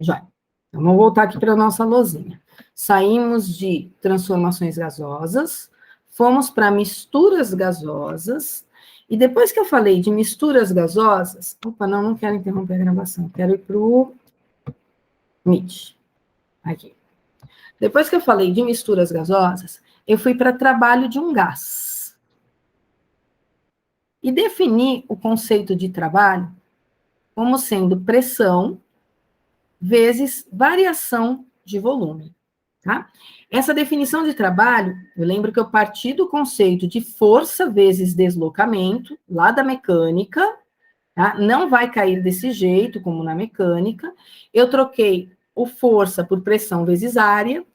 Joia. Então, vamos voltar aqui para a nossa lousinha. Saímos de transformações gasosas, fomos para misturas gasosas, e depois que eu falei de misturas gasosas... Opa, não quero interromper a gravação, quero ir para o Meet. Aqui. Depois que eu falei de misturas gasosas, eu fui para trabalho de um gás. E defini o conceito de trabalho como sendo pressão vezes variação de volume, tá? Essa definição de trabalho, eu lembro que eu parti do conceito de força vezes deslocamento, lá da mecânica, tá? Não vai cair desse jeito, como na mecânica. Eu troquei o força por pressão vezes área,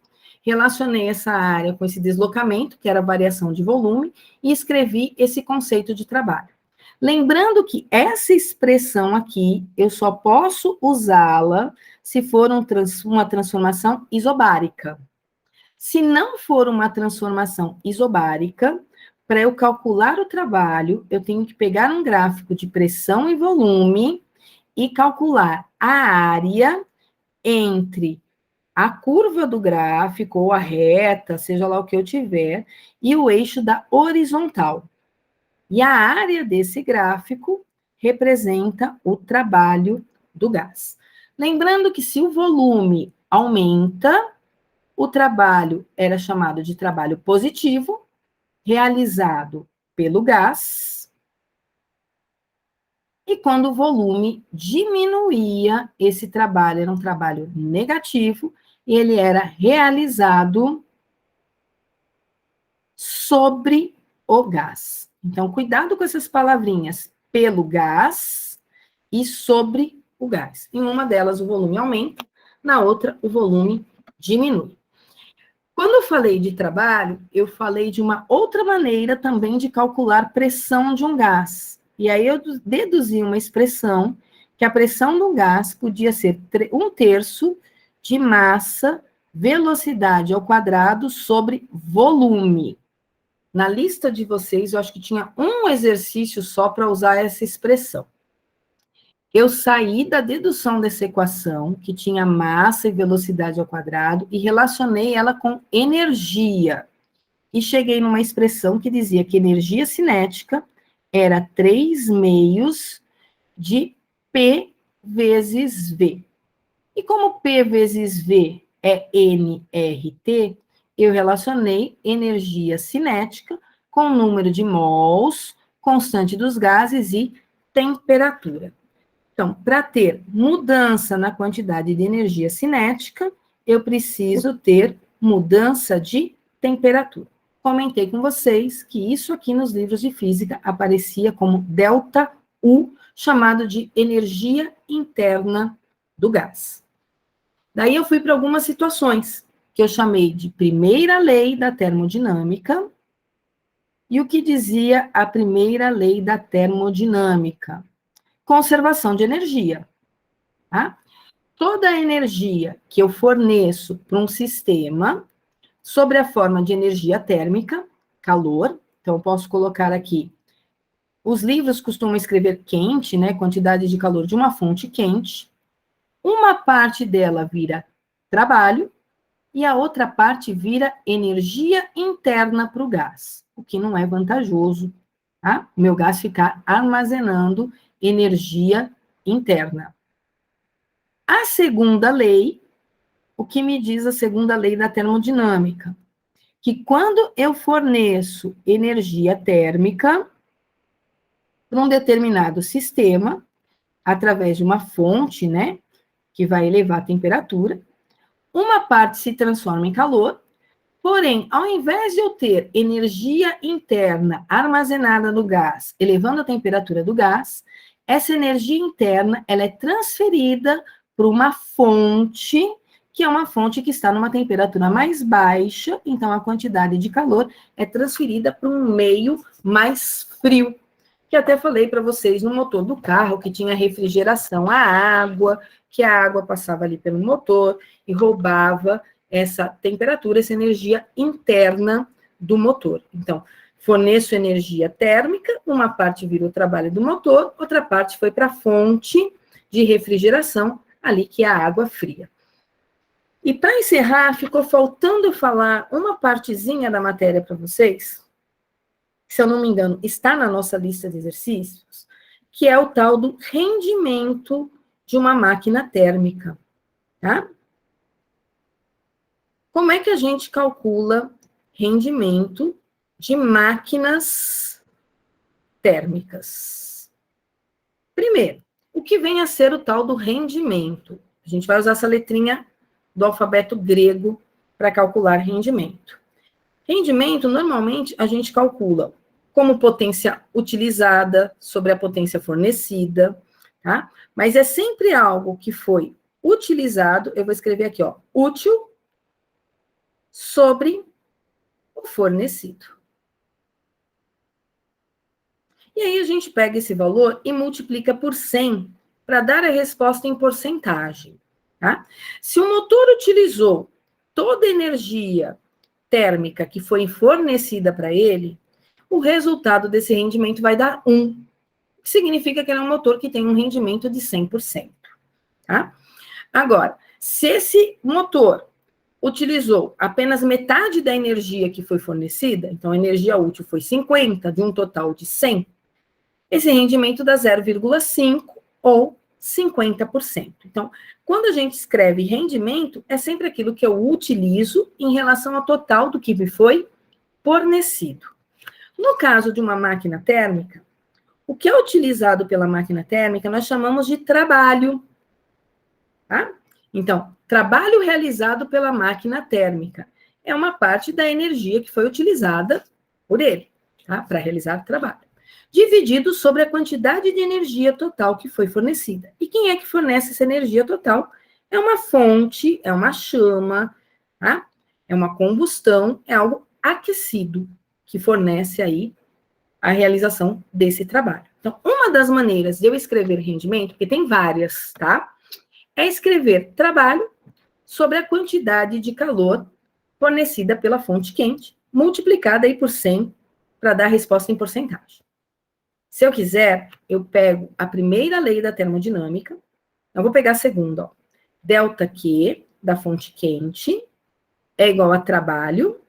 relacionei essa área com esse deslocamento, que era a variação de volume, e escrevi esse conceito de trabalho. Lembrando que essa expressão aqui, eu só posso usá-la se for uma transformação isobárica. Se não for uma transformação isobárica, para eu calcular o trabalho, eu tenho que pegar um gráfico de pressão e volume e calcular a área entre a curva do gráfico, ou a reta, seja lá o que eu tiver, e o eixo da horizontal. E a área desse gráfico representa o trabalho do gás. Lembrando que se o volume aumenta, o trabalho era chamado de trabalho positivo, realizado pelo gás. E quando o volume diminuía, esse trabalho era um trabalho negativo, e ele era realizado sobre o gás. Então, cuidado com essas palavrinhas, pelo gás e sobre o gás. Em uma delas, o volume aumenta, na outra, o volume diminui. Quando eu falei de trabalho, eu falei de uma outra maneira também de calcular pressão de um gás. E aí eu deduzi uma expressão que a pressão do gás podia ser 1/3 de massa, velocidade ao quadrado sobre volume. Na lista de vocês, eu acho que tinha um exercício só para usar essa expressão. Eu saí da dedução dessa equação, que tinha massa e velocidade ao quadrado, e relacionei ela com energia. E cheguei numa expressão que dizia que energia cinética era 3/2 de P vezes V. E como P vezes V é nRT, eu relacionei energia cinética com o número de mols, constante dos gases e temperatura. Então, para ter mudança na quantidade de energia cinética, eu preciso ter mudança de temperatura. Comentei com vocês que isso aqui nos livros de física aparecia como ΔU, chamado de energia interna do gás. Daí eu fui para algumas situações, que eu chamei de primeira lei da termodinâmica, e o que dizia a primeira lei da termodinâmica? Conservação de energia. Tá? Toda a energia que eu forneço para um sistema, sob a forma de energia térmica, calor, então eu posso colocar aqui, os livros costumam escrever quente, né, quantidade de calor de uma fonte quente, uma parte dela vira trabalho, e a outra parte vira energia interna para o gás, o que não é vantajoso, tá? O meu gás ficar armazenando energia interna. A segunda lei, o que me diz a segunda lei da termodinâmica? Que quando eu forneço energia térmica para um determinado sistema, através de uma fonte, né, que vai elevar a temperatura, uma parte se transforma em calor, porém, ao invés de eu ter energia interna armazenada no gás, elevando a temperatura do gás, essa energia interna, ela é transferida para uma fonte, que é uma fonte que está numa temperatura mais baixa, então a quantidade de calor é transferida para um meio mais frio, que até falei para vocês no motor do carro, que tinha refrigeração, a água, que a água passava ali pelo motor e roubava essa temperatura, essa energia interna do motor. Então, forneço energia térmica, uma parte vira o trabalho do motor, outra parte foi para a fonte de refrigeração, ali, que é a água fria. E para encerrar, ficou faltando falar uma partezinha da matéria para vocês, que, se eu não me engano, está na nossa lista de exercícios, que é o tal do rendimento de uma máquina térmica, tá? Como é que a gente calcula rendimento de máquinas térmicas? Primeiro, o que vem a ser o tal do rendimento? A gente vai usar essa letrinha do alfabeto grego para calcular rendimento. Rendimento, normalmente, a gente calcula como potência utilizada sobre a potência fornecida, tá? Mas é sempre algo que foi utilizado, eu vou escrever aqui, ó, útil sobre o fornecido. E aí a gente pega esse valor e multiplica por 100 para dar a resposta em porcentagem, tá? Se o motor utilizou toda a energia térmica que foi fornecida para ele, o resultado desse rendimento vai dar 1, que significa que ele é um motor que tem um rendimento de 100%, tá? Agora, se esse motor utilizou apenas metade da energia que foi fornecida, então a energia útil foi 50 de um total de 100, esse rendimento dá 0,5 ou 50%. Então, quando a gente escreve rendimento, é sempre aquilo que eu utilizo em relação ao total do que me foi fornecido. No caso de uma máquina térmica, o que é utilizado pela máquina térmica nós chamamos de trabalho, tá? Então, trabalho realizado pela máquina térmica é uma parte da energia que foi utilizada por ele, tá? Para realizar o trabalho. Dividido sobre a quantidade de energia total que foi fornecida. E quem é que fornece essa energia total? É uma fonte, é uma chama, tá? É uma combustão, é algo aquecido que fornece aí a realização desse trabalho. Então, uma das maneiras de eu escrever rendimento, porque tem várias, tá? É escrever trabalho sobre a quantidade de calor fornecida pela fonte quente, multiplicada aí por 100 para dar a resposta em porcentagem. Se eu quiser, eu pego a primeira lei da termodinâmica, eu vou pegar a segunda, ó. Delta Q da fonte quente é igual a trabalho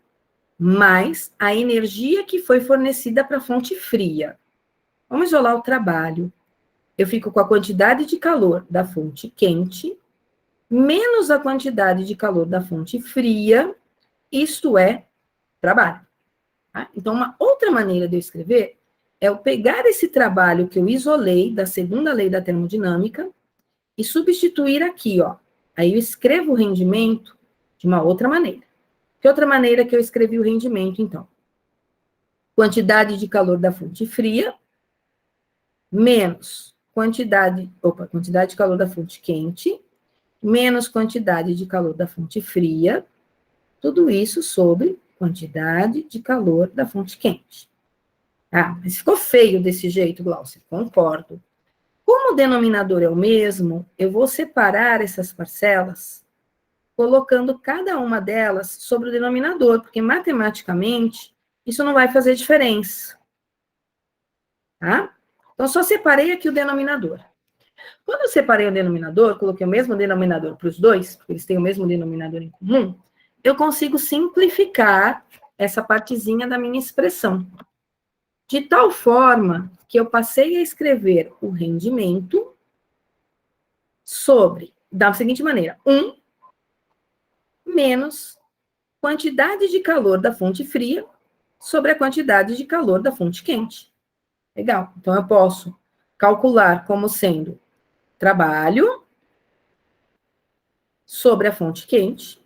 mais a energia que foi fornecida para a fonte fria. Vamos isolar o trabalho. Eu fico com a quantidade de calor da fonte quente menos a quantidade de calor da fonte fria, isto é trabalho. Tá? Então, uma outra maneira de eu escrever é eu pegar esse trabalho que eu isolei da segunda lei da termodinâmica e substituir aqui, ó. Aí eu escrevo o rendimento de uma outra maneira. Que outra maneira que eu escrevi o rendimento, então? Quantidade de calor da fonte fria menos quantidade de calor da fonte quente, menos quantidade de calor da fonte fria, tudo isso sobre quantidade de calor da fonte quente. Ah, mas ficou feio desse jeito, Glaucia, concordo. Como o denominador é o mesmo, eu vou separar essas parcelas, colocando cada uma delas sobre o denominador, porque matematicamente isso não vai fazer diferença. Tá? Então, só separei aqui o denominador. Quando eu separei o denominador, coloquei o mesmo denominador para os dois, porque eles têm o mesmo denominador em comum, eu consigo simplificar essa partezinha da minha expressão. De tal forma que eu passei a escrever o rendimento sobre, da seguinte maneira, 1 menos quantidade de calor da fonte fria sobre a quantidade de calor da fonte quente. Legal. Então, eu posso calcular como sendo trabalho sobre a fonte quente.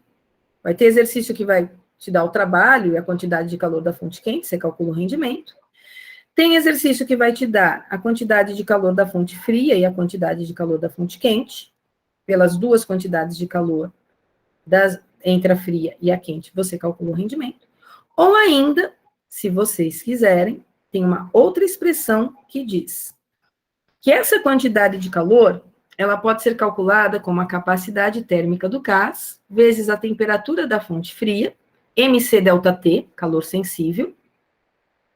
Vai ter exercício que vai te dar o trabalho e a quantidade de calor da fonte quente, você calcula o rendimento. Tem exercício que vai te dar a quantidade de calor da fonte fria e a quantidade de calor da fonte quente, pelas duas quantidades de calor entre a fria e a quente, você calcula o rendimento. Ou ainda, se vocês quiserem, tem uma outra expressão que diz que essa quantidade de calor, ela pode ser calculada como a capacidade térmica do gás, vezes a temperatura da fonte fria, mc delta T, calor sensível,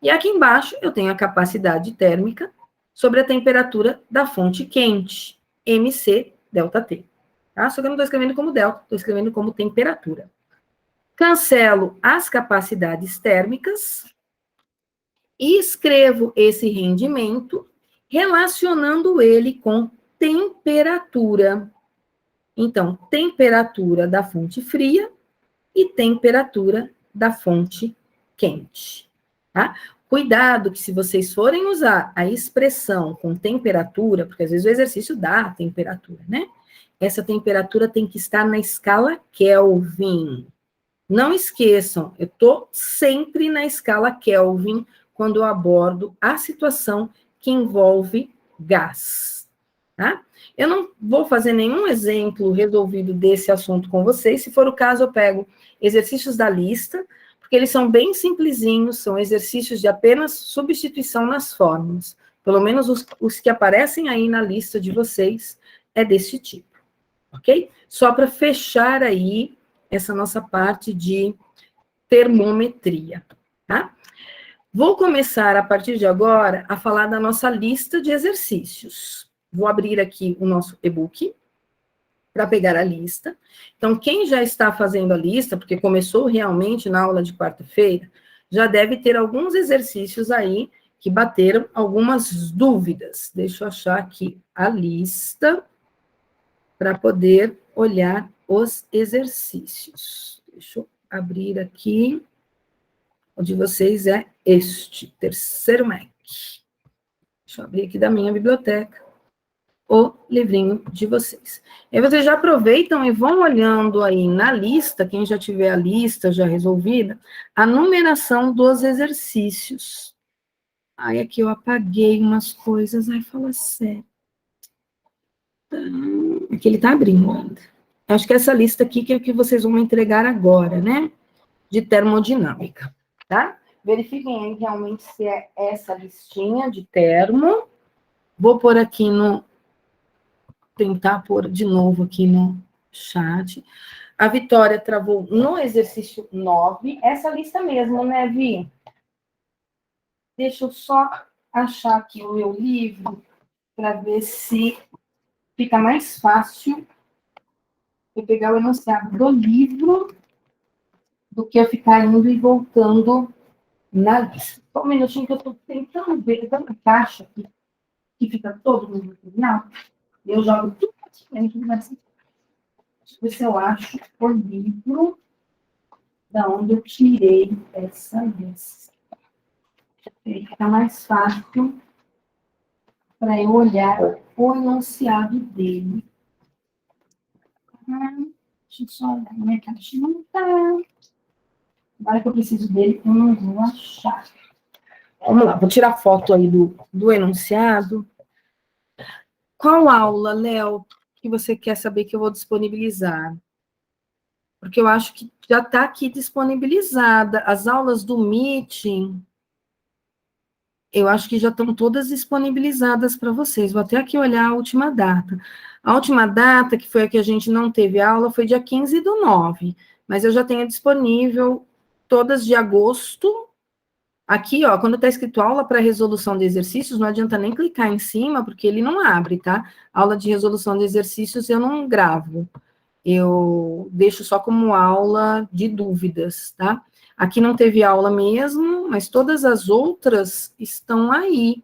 e aqui embaixo eu tenho a capacidade térmica sobre a temperatura da fonte quente, mc delta T. tá? Só que eu não estou escrevendo como delta, estou escrevendo como temperatura. Cancelo as capacidades térmicas e escrevo esse rendimento relacionando ele com temperatura. Então, temperatura da fonte fria e temperatura da fonte quente, tá? Cuidado que se vocês forem usar a expressão com temperatura, porque às vezes o exercício dá temperatura, né? Essa temperatura tem que estar na escala Kelvin. Não esqueçam, eu estou sempre na escala Kelvin quando eu abordo a situação que envolve gás, tá? Eu não vou fazer nenhum exemplo resolvido desse assunto com vocês. Se for o caso, eu pego exercícios da lista, porque eles são bem simplesinhos, são exercícios de apenas substituição nas fórmulas. Pelo menos os que aparecem aí na lista de vocês é desse tipo, ok? Só para fechar aí essa nossa parte de termometria, tá? Vou começar, a partir de agora, a falar da nossa lista de exercícios. Vou abrir aqui o nosso e-book para pegar a lista. Então, quem já está fazendo a lista, porque começou realmente na aula de quarta-feira, já deve ter alguns exercícios aí que bateram algumas dúvidas. Deixa eu achar aqui a lista para poder olhar os exercícios. Deixa eu abrir aqui. O de vocês é este, terceiro MEC. Deixa eu abrir aqui da minha biblioteca o livrinho de vocês. E vocês já aproveitam e vão olhando aí na lista, quem já tiver a lista já resolvida, a numeração dos exercícios. Aí aqui eu apaguei umas coisas, aí fala sério. Aqui ele tá abrindo ainda. Acho que essa lista aqui que é o que vocês vão entregar agora, né? De termodinâmica, tá? Verifiquem aí realmente se é essa listinha de termo. Vou pôr aqui no... Tentar pôr de novo aqui no chat. A Vitória travou no exercício 9. Essa lista mesmo, né, Vi? Deixa eu só achar aqui o meu livro para ver se fica mais fácil eu pegar o enunciado do livro do que eu ficar indo e voltando na lista. Só um minutinho que eu estou tentando ver, tanta caixa aqui, que fica todo no material, e eu jogo tudo praticamente no assim. Deixa eu ver se eu acho o livro da onde eu tirei essa lista. Fica mais fácil para eu olhar o enunciado dele. Deixa eu só olhar na minha caixinha. Não tá. Agora que eu preciso dele, eu não vou achar. Vamos lá, vou tirar foto aí do enunciado. Qual aula, Léo, que você quer saber que eu vou disponibilizar? Porque eu acho que já está aqui disponibilizada. As aulas do Meeting, eu acho que já estão todas disponibilizadas para vocês. Vou até aqui olhar a última data. A última data, que foi a que a gente não teve aula, foi dia 15/9. Mas eu já tenho disponível todas de agosto. Aqui, ó, quando está escrito aula para resolução de exercícios, não adianta nem clicar em cima, porque ele não abre, tá? Aula de resolução de exercícios eu não gravo. Eu deixo só como aula de dúvidas, tá? Aqui não teve aula mesmo, mas todas as outras estão aí.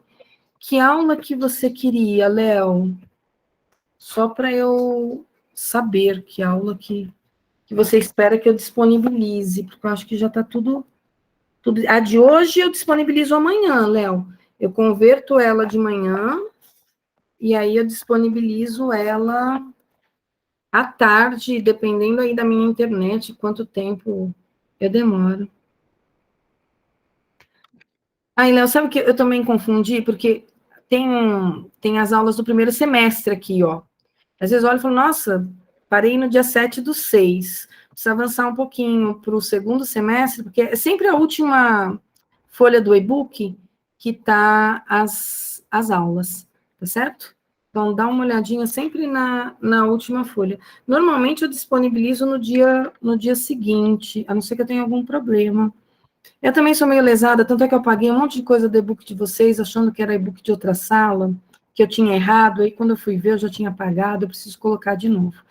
Que aula que você queria, Léo? Só para eu saber que aula que você espera que eu disponibilize, porque eu acho que já está tudo... A de hoje eu disponibilizo amanhã, Léo. Eu converto ela de manhã e aí eu disponibilizo ela à tarde, dependendo aí da minha internet, quanto tempo eu demoro. Aí, Léo, sabe o que eu também confundi? Porque tem as aulas do primeiro semestre aqui, ó. Às vezes eu olho e falo, nossa, parei no dia 7/6. Precisa avançar um pouquinho para o segundo semestre, porque é sempre a última folha do e-book que está as aulas, tá certo? Então, dá uma olhadinha sempre na última folha. Normalmente, eu disponibilizo no dia seguinte, a não ser que eu tenha algum problema. Eu também sou meio lesada, tanto é que eu paguei um monte de coisa do e-book de vocês, achando que era e-book de outra sala. que eu tinha errado, aí quando eu fui ver eu já tinha apagado, eu preciso colocar de novo.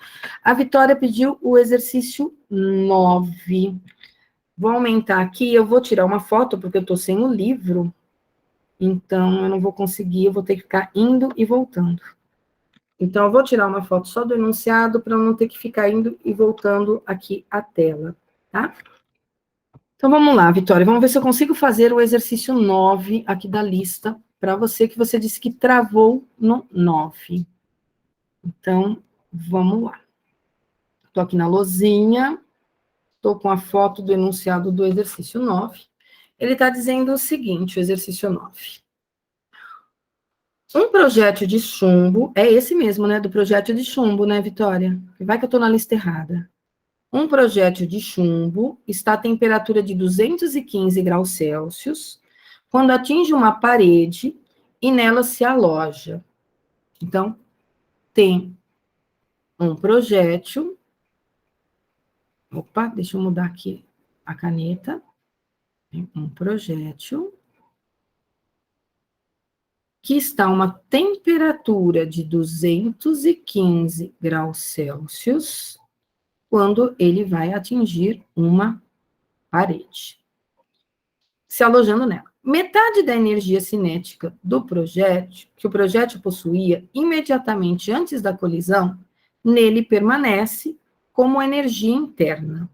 A Vitória pediu o exercício 9. Vou aumentar aqui, eu vou tirar uma foto, porque eu estou sem o livro, então eu não vou conseguir, eu vou ter que ficar indo e voltando. Então, eu vou tirar uma foto só do enunciado, para não ter que ficar indo e voltando aqui a tela, tá? Então, vamos lá, Vitória, vamos ver se eu consigo fazer o exercício 9 aqui da lista, para você, que você disse que travou no 9. Então, vamos lá. Estou aqui na lousinha, estou com a foto do enunciado do exercício 9. Ele está dizendo o seguinte, o exercício 9. Um projétil de chumbo, é esse mesmo, né, do projétil de chumbo, né, Vitória? Vai que eu estou na lista errada. Um projétil de chumbo está a temperatura de 215 graus Celsius quando atinge uma parede e nela se aloja. Então, tem um projétil. Opa, deixa eu mudar aqui a caneta. Tem um projétil que está a uma temperatura de 215 graus Celsius quando ele vai atingir uma parede, se alojando nela. Metade da energia cinética do projétil, que o projétil possuía imediatamente antes da colisão, nele permanece como energia interna.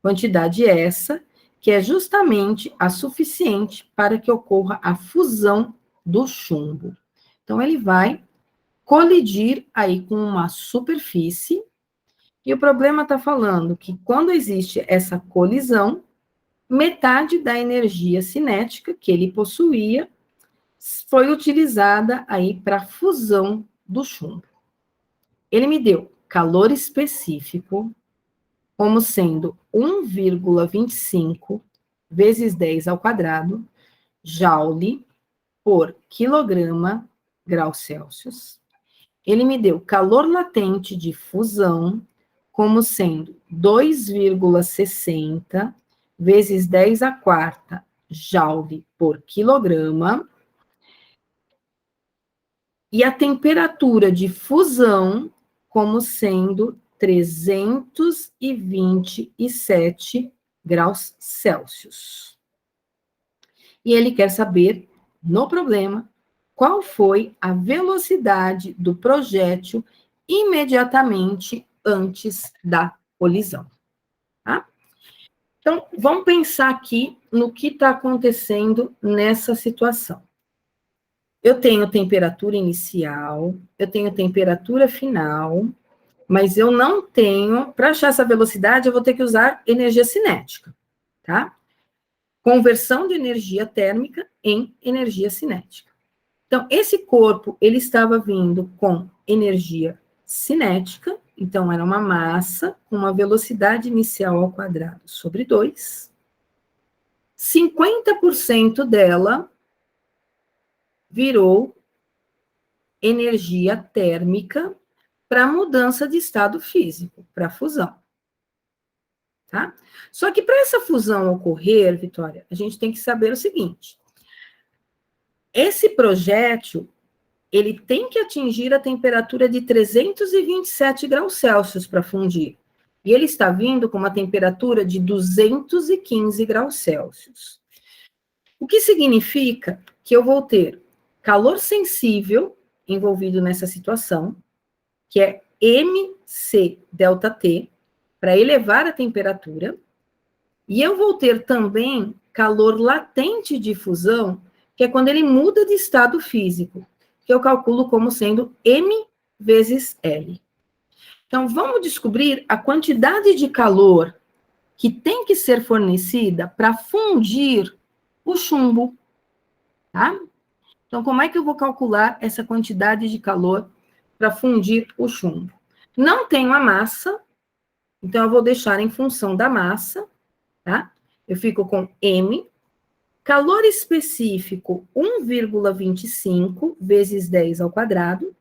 Quantidade essa que é justamente a suficiente para que ocorra a fusão do chumbo. Então, ele vai colidir aí com uma superfície, e o problema está falando que quando existe essa colisão, metade da energia cinética que ele possuía foi utilizada aí para a fusão do chumbo. Ele me deu calor específico como sendo 1,25 vezes 10 ao quadrado, joule por quilograma grau Celsius. Ele me deu calor latente de fusão como sendo 2,60 vezes 10 à quarta joule por quilograma. E a temperatura de fusão como sendo 327 graus Celsius. E ele quer saber, no problema, qual foi a velocidade do projétil imediatamente antes da colisão. Tá? Então, vamos pensar aqui no que está acontecendo nessa situação. Eu tenho temperatura inicial, eu tenho temperatura final, mas eu não tenho, para achar essa velocidade, eu vou ter que usar energia cinética, tá? Conversão de energia térmica em energia cinética. Então, esse corpo, ele estava vindo com energia cinética, então era uma massa com uma velocidade inicial ao quadrado sobre 2. 50% dela virou energia térmica para mudança de estado físico, para fusão. Tá? Só que para essa fusão ocorrer, Vitória, a gente tem que saber o seguinte: esse projétil, ele tem que atingir a temperatura de 327 graus Celsius para fundir. E ele está vindo com uma temperatura de 215 graus Celsius. O que significa que eu vou ter calor sensível envolvido nessa situação, que é MC delta T, para elevar a temperatura, e eu vou ter também calor latente de fusão, que é quando ele muda de estado físico, que eu calculo como sendo M vezes L. Então, vamos descobrir a quantidade de calor que tem que ser fornecida para fundir o chumbo, tá? Então, como é que eu vou calcular essa quantidade de calor para fundir o chumbo? Não tenho a massa, então eu vou deixar em função da massa, tá? Eu fico com M, calor específico 1,25 vezes 10 ao quadrado,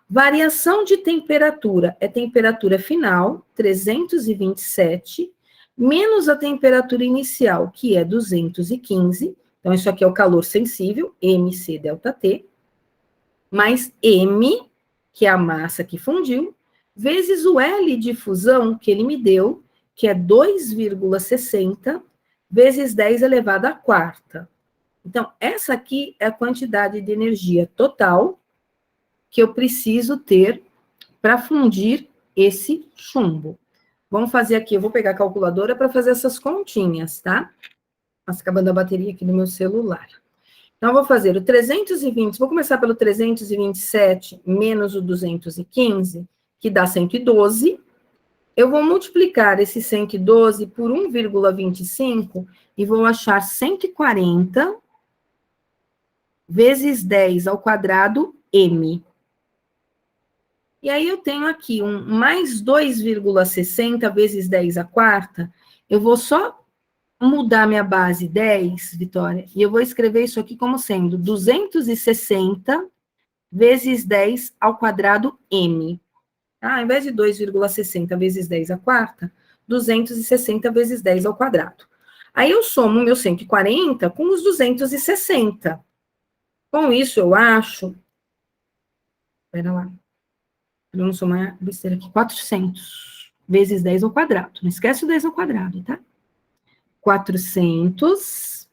variação de temperatura é temperatura final, 327, menos a temperatura inicial, que é 215, então isso aqui é o calor sensível, MC delta T, mais M, que é a massa que fundiu, vezes o L de fusão que ele me deu, que é 2,60 vezes 10 elevado à quarta. Então, essa aqui é a quantidade de energia total que eu preciso ter para fundir esse chumbo. Vamos fazer aqui, eu vou pegar a calculadora para fazer essas continhas, tá? Está acabando a bateria aqui do meu celular. Então, eu vou fazer o 320, vou começar pelo 327 menos o 215, que dá 112. Eu vou multiplicar esse 112 por 1,25 e vou achar 140 vezes 10 ao quadrado M. E aí eu tenho aqui um mais 2,60 vezes 10 à quarta. Eu vou só mudar minha base 10, Vitória, e eu vou escrever isso aqui como sendo 260 vezes 10 ao quadrado M. Tá? Ao invés de 2,60 vezes 10 à quarta, 260 vezes 10 ao quadrado. Aí eu somo o meu 140 com os 260. Com isso, eu acho... Espera lá. Vamos somar besteira aqui. 400 vezes 10 ao quadrado. Não esquece o 10 ao quadrado, tá? 400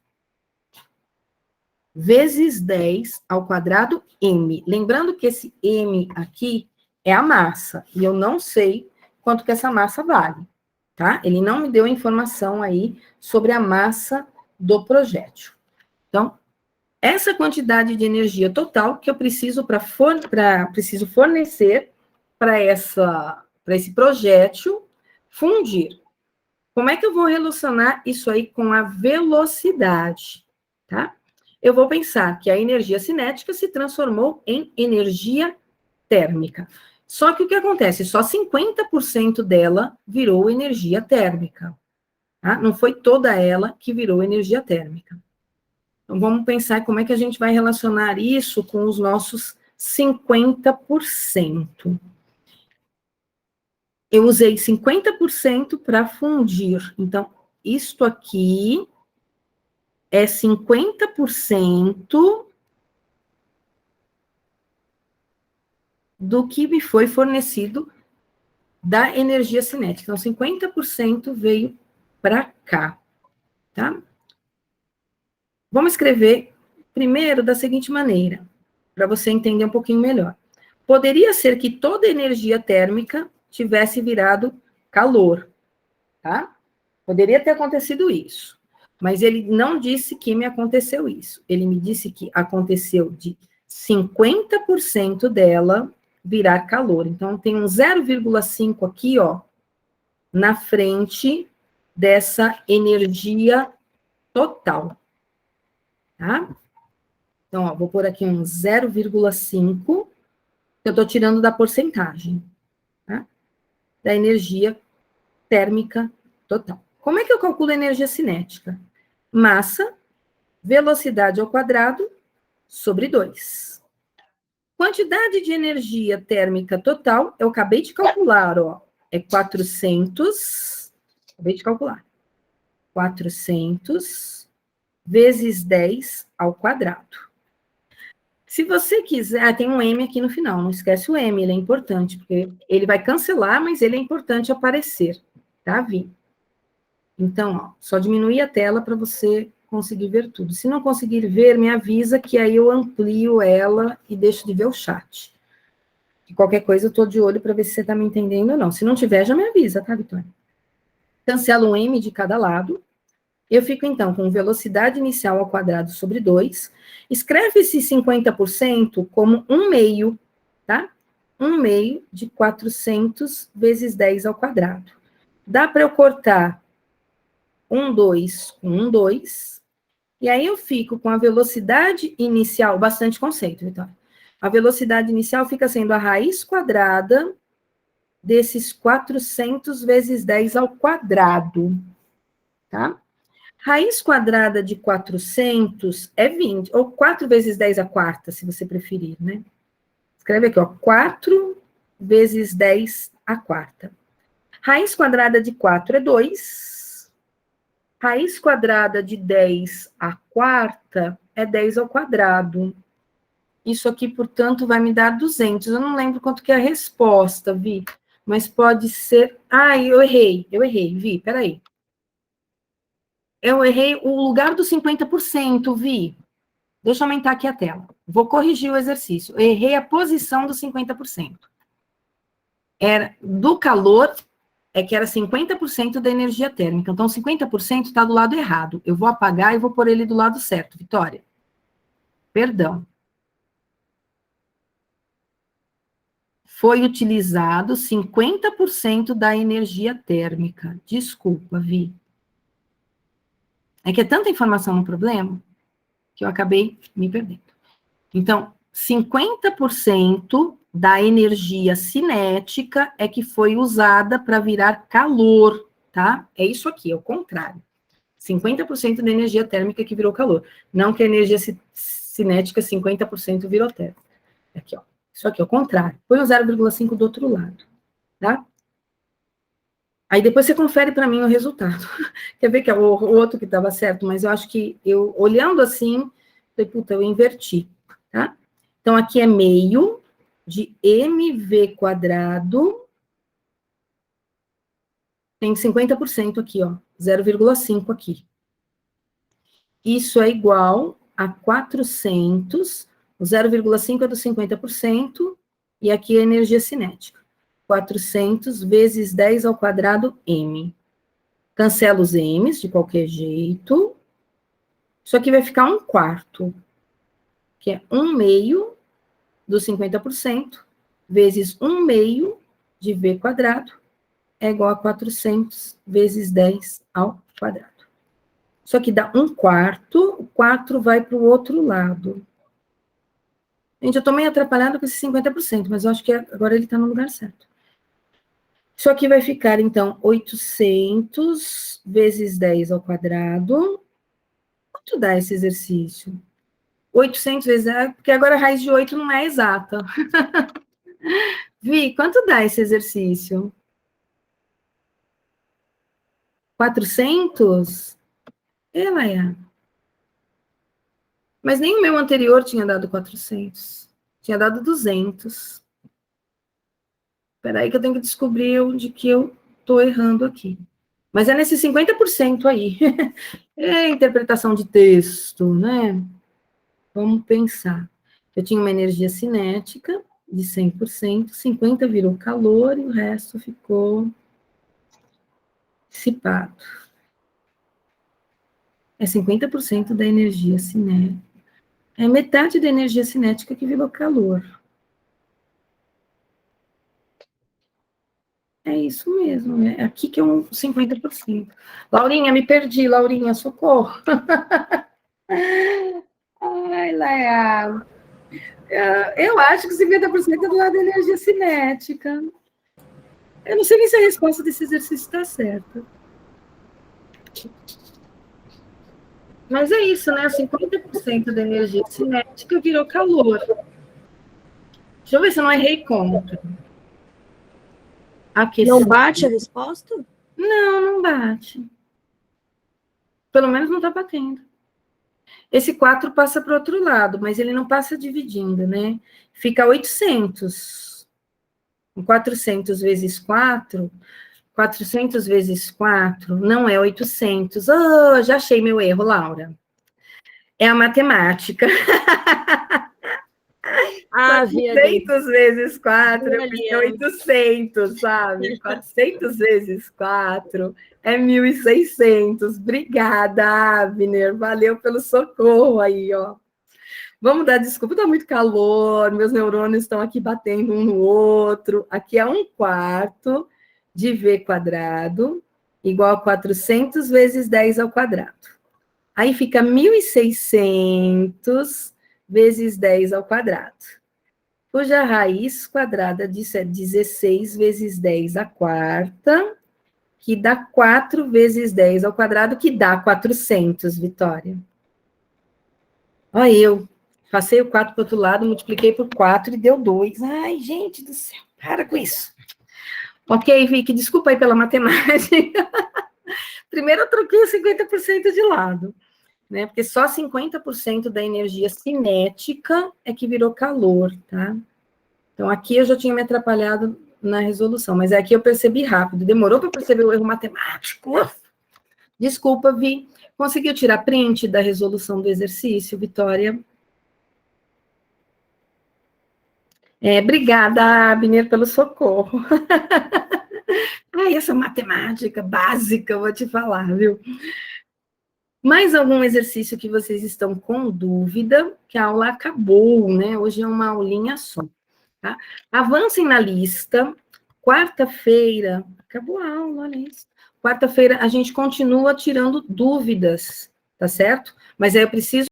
vezes 10 ao quadrado M. Lembrando que esse M aqui é a massa. E eu não sei quanto que essa massa vale, tá? Ele não me deu informação aí sobre a massa do projétil. Então, essa quantidade de energia total que eu preciso preciso fornecer para esse projétil fundir. Como é que eu vou relacionar isso aí com a velocidade, tá? Eu vou pensar que a energia cinética se transformou em energia térmica. Só que o que acontece? Só 50% dela virou energia térmica, tá? Não foi toda ela que virou energia térmica. Então, vamos pensar como é que a gente vai relacionar isso com os nossos 50%. Eu usei 50% para fundir. Então, isto aqui é 50% do que me foi fornecido da energia cinética. Então, 50% veio para cá, tá? Vamos escrever primeiro da seguinte maneira, para você entender um pouquinho melhor. Poderia ser que toda energia térmica tivesse virado calor, tá? Poderia ter acontecido isso, mas ele não disse que me aconteceu isso. Ele me disse que aconteceu de 50% dela virar calor. Então, tem um 0,5 aqui, ó, na frente dessa energia total, tá? Então, ó, vou pôr aqui um 0,5, que eu estou tirando da porcentagem, tá? Da energia térmica total. Como é que eu calculo a energia cinética? Massa, velocidade ao quadrado, sobre 2. Quantidade de energia térmica total, eu acabei de calcular, ó, é 400, acabei de calcular, 400 vezes 10 ao quadrado. Se você quiser, tem um M aqui no final, não esquece o M, ele é importante, porque ele vai cancelar, mas ele é importante aparecer, tá, Vi? Então, ó, só diminuir a tela para você conseguir ver tudo. Se não conseguir ver, me avisa que aí eu amplio ela e deixo de ver o chat. E qualquer coisa eu estou de olho para ver se você está me entendendo ou não. Se não tiver, já me avisa, tá, Vitória? Cancelo um M de cada lado. Eu fico, então, com velocidade inicial ao quadrado sobre 2. Escreve esse 50% como 1/2, tá? 1/2 de 400 vezes 10 ao quadrado. Dá para eu cortar 2 com 2. E aí eu fico com a velocidade inicial, bastante conceito, Vitória. A velocidade inicial fica sendo a raiz quadrada desses 400 vezes 10 ao quadrado, tá? Raiz quadrada de 400 é 20, ou 4 vezes 10 à quarta, se você preferir, né? Escreve aqui, ó, 4 vezes 10 à quarta. Raiz quadrada de 4 é 2. Raiz quadrada de 10 à quarta é 10 ao quadrado. Isso aqui, portanto, vai me dar 200. Eu não lembro quanto que é a resposta, Vi. Mas pode ser... Ah, eu errei, Vi, peraí. Eu errei o lugar dos 50%, Vi. Deixa eu aumentar aqui a tela. Vou corrigir o exercício. Eu errei a posição dos 50%. Era do calor, que era 50% da energia térmica. Então, 50% está do lado errado. Eu vou apagar e vou pôr ele do lado certo, Vitória. Perdão. Foi utilizado 50% da energia térmica. Desculpa, Vi. É que é tanta informação no problema que eu acabei me perdendo. Então, 50% da energia cinética é que foi usada para virar calor, tá? É isso aqui, é o contrário. 50% da energia térmica que virou calor. Não que a energia cinética, 50% virou térmica. Aqui, ó. Isso aqui é o contrário. Põe o 0,5 do outro lado, tá? Aí depois você confere para mim o resultado. Quer ver que é o outro que estava certo, mas eu acho que eu, olhando assim, falei, puta, eu inverti, tá? Então, aqui é meio de mv quadrado, tem 50% aqui, ó, 0,5 aqui. Isso é igual a 400, o 0,5 é do 50%, e aqui é energia cinética. 400 vezes 10 ao quadrado m. Cancela os m's de qualquer jeito. Isso aqui vai ficar 1/4, que é 1/2 dos 50%, vezes 1/2 de v quadrado, é igual a 400 vezes 10 ao quadrado. Isso aqui dá 1/4, o 4 vai para o outro lado. Gente, eu estou meio atrapalhada com esse 50%, mas eu acho que agora ele está no lugar certo. Isso aqui vai ficar, então, 800 vezes 10 ao quadrado. Quanto dá esse exercício? 800 vezes... Porque agora a raiz de 8 não é exata. Vi, quanto dá esse exercício? 400? Ela é. Mas nem o meu anterior tinha dado 400. Tinha dado 200. Espera aí que eu tenho que descobrir onde que eu estou errando aqui. Mas é nesse 50% aí. É interpretação de texto, né? Vamos pensar. Eu tinha uma energia cinética de 100%, 50% virou calor e o resto ficou dissipado. É 50% da energia cinética. É metade da energia cinética que virou calor. É isso mesmo, é aqui que é um 50%. Laurinha, me perdi, Laurinha, socorro. Ai, Laia. Eu acho que 50% é do lado da energia cinética. Eu não sei nem se a resposta desse exercício está certa. Mas é isso, né? 50% da energia cinética virou calor. Deixa eu ver se eu não errei conta. Não bate a resposta? Não, não bate. Pelo menos não está batendo. Esse 4 passa para o outro lado, mas ele não passa dividindo, né? Fica 800. 400 vezes 4, 400 vezes 4 não é 800. Oh, já achei meu erro, Laura. É a matemática. Ah, 400 vezes 4 é 800, sabe? 400 vezes 4 é 1.600. Obrigada, Abner. Valeu pelo socorro aí, ó. Vamos dar desculpa, tá muito calor, meus neurônios estão aqui batendo um no outro. Aqui é 1/4 de v quadrado igual a 400 vezes 10 ao quadrado. Aí fica 1.600 vezes 10 ao quadrado, cuja raiz quadrada disso é 16 vezes 10 à quarta, que dá 4 vezes 10 ao quadrado, que dá 400, Vitória. Olha eu. Passei o 4 para o outro lado, multipliquei por 4 e deu 2. Ai, gente do céu, para com isso. Ok, Vicky, desculpa aí pela matemática. Primeiro eu troquei 50% de lado. né? Porque só 50% da energia cinética é que virou calor, tá? Então, aqui eu já tinha me atrapalhado na resolução, mas aqui eu percebi rápido. Demorou para perceber o erro matemático? Desculpa, Vi. Conseguiu tirar print da resolução do exercício, Vitória? Obrigada, Abner, pelo socorro. Ai, essa matemática básica, eu vou te falar, viu? Mais algum exercício que vocês estão com dúvida? Que a aula acabou, né? Hoje é uma aulinha só, tá? Avancem na lista. Quarta-feira, acabou a aula, olha isso. Quarta-feira a gente continua tirando dúvidas, tá certo? Mas aí eu preciso